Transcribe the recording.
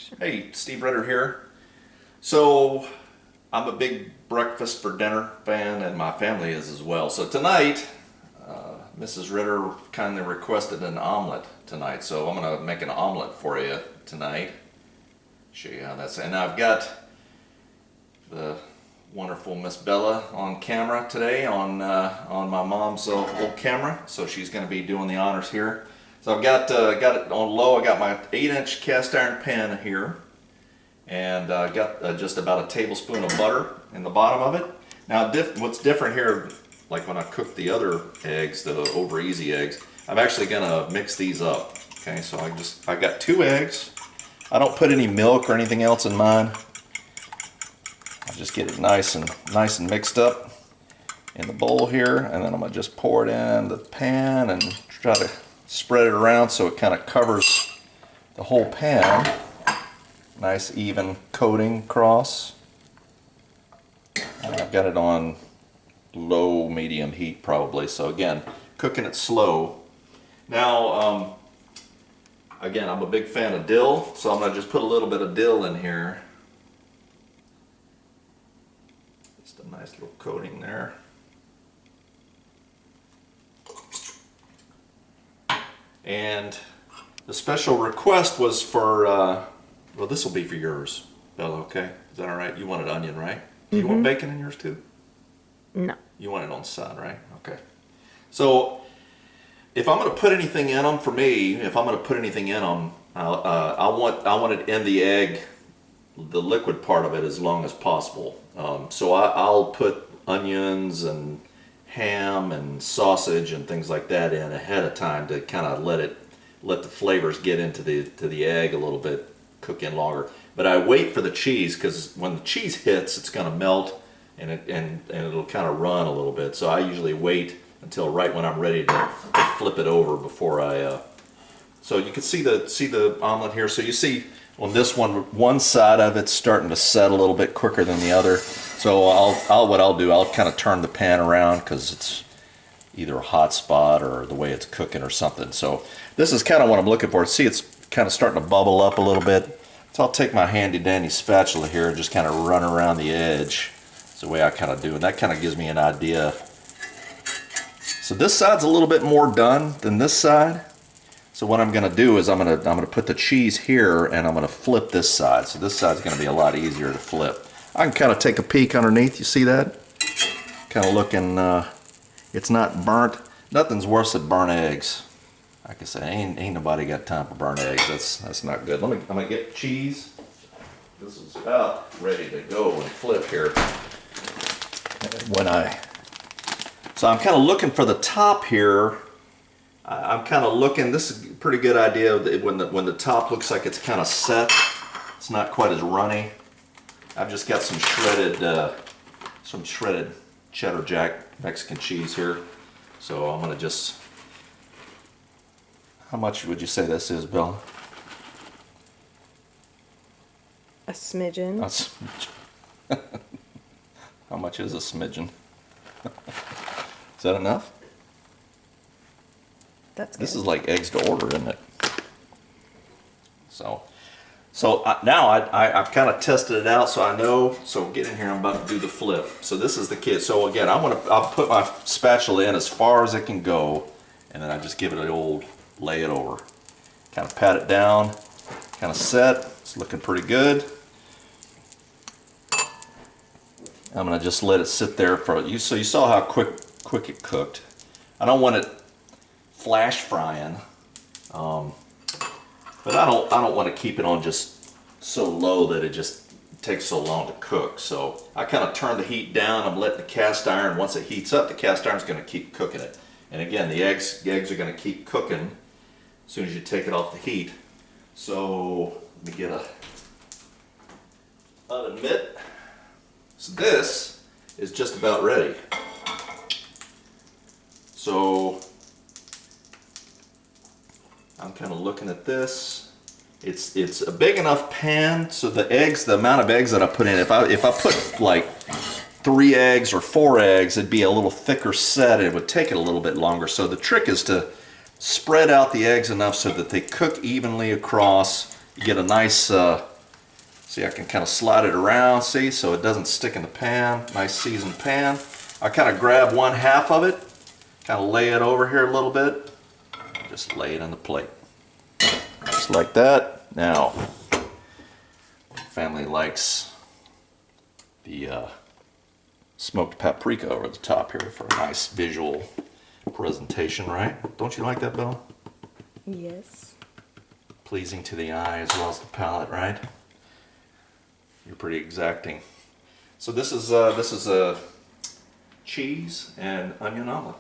action. Hey, Steve Ritter here. So, I'm a big breakfast for dinner fan, and my family is as well. So tonight, Mrs. Ritter kindly requested an omelet tonight. So I'm going to make an omelet for you tonight. Show you how that's. And I've got the wonderful Miss Bella on camera today on my mom's old camera. So she's going to be doing the honors here. So I've got it on low. I got my 8-inch cast iron pan here, and got just about a tablespoon of butter in the bottom of it. Now what's different here, like when I cook the other eggs, the over easy eggs, I'm actually gonna mix these up. Okay, so I got 2 eggs. I don't put any milk or anything else in mine. I just get it nice and mixed up in the bowl here, and then I'm gonna just pour it in the pan and try to spread it around so it kind of covers the whole pan. Nice even coating across. And I've got it on low medium heat probably, so again, cooking it slow. Now again, I'm a big fan of dill, so I'm going to just put a little bit of dill in here. Just a nice little coating there. And the special request was for, well, this will be for yours, Bella, okay? Is that all right? You wanted onion, right? Do you want bacon in yours too? No. You want it on the side, right? Okay. So, if I'm going to put anything in them, for me, if I'm going to put anything in them, I want it in the egg, the liquid part of it, as long as possible. So I'll put onions and ham and sausage and things like that in ahead of time to kind of let the flavors get into the egg a little bit, cook in longer. But I wait for the cheese, because when the cheese hits, it's going to melt and it'll kind of run a little bit. So I usually wait until right when I'm ready to flip it over before I. So you can see the omelet here. So you see on this one side of it's starting to set a little bit quicker than the other. So what I'll do, I'll kind of turn the pan around because it's either a hot spot or the way it's cooking or something. So this is kind of what I'm looking for. See, it's kind of starting to bubble up a little bit. So I'll take my handy dandy spatula here and just kind of run around the edge. That's the way I kind of do, and that kind of gives me an idea. So this side's a little bit more done than this side. So what I'm going to do is I'm going to put the cheese here, and I'm going to flip this side. So this side's going to be a lot easier to flip. I can kind of take a peek underneath. You see that? Kind of looking. It's not burnt. Nothing's worse than burnt eggs. Like I say, ain't nobody got time for burnt eggs. That's not good. I'm gonna get cheese. This is about ready to go and flip here. So I'm kind of looking for the top here. I'm kind of looking. This is a pretty good idea when the top looks like it's kind of set. It's not quite as runny. I've just got some shredded cheddar jack Mexican cheese here. So I'm gonna just. How much would you say this is, Bill? A smidgen. A smidgen. How much is a smidgen? Is that enough? That's good. This is like eggs to order, isn't it? So now I've kind of tested it out, so I know. So get in here. I'm about to do the flip. So this is the kit. So again, I'll put my spatula in as far as it can go, and then I just give it an old lay it over. Kind of pat it down. Kind of set. It's looking pretty good. I'm gonna just let it sit there for you. So you saw how quick it cooked. I don't want it flash frying, but I don't want to keep it on just so low that it just takes so long to cook. So I kind of turn the heat down. I'm letting the cast iron, once it heats up, the cast iron's going to keep cooking it. And again, the eggs are going to keep cooking as soon as you take it off the heat. So let me get an mitt. So this is just about ready. So I'm kind of looking at this. It's a big enough pan, so the amount of eggs that I put in, if I put like 3 eggs or 4 eggs, it'd be a little thicker set. It would take it a little bit longer. So the trick is to spread out the eggs enough so that they cook evenly across. You get a nice See, I can kind of slide it around, see, so it doesn't stick in the pan. Nice seasoned pan. I kind of grab one half of it, kind of lay it over here a little bit, just lay it on the plate. Just like that. Now, family likes the smoked paprika over the top here for a nice visual presentation, right? Don't you like that, Bella? Yes. Pleasing to the eye as well as the palate, right? You're pretty exacting. So this is a cheese and onion omelet.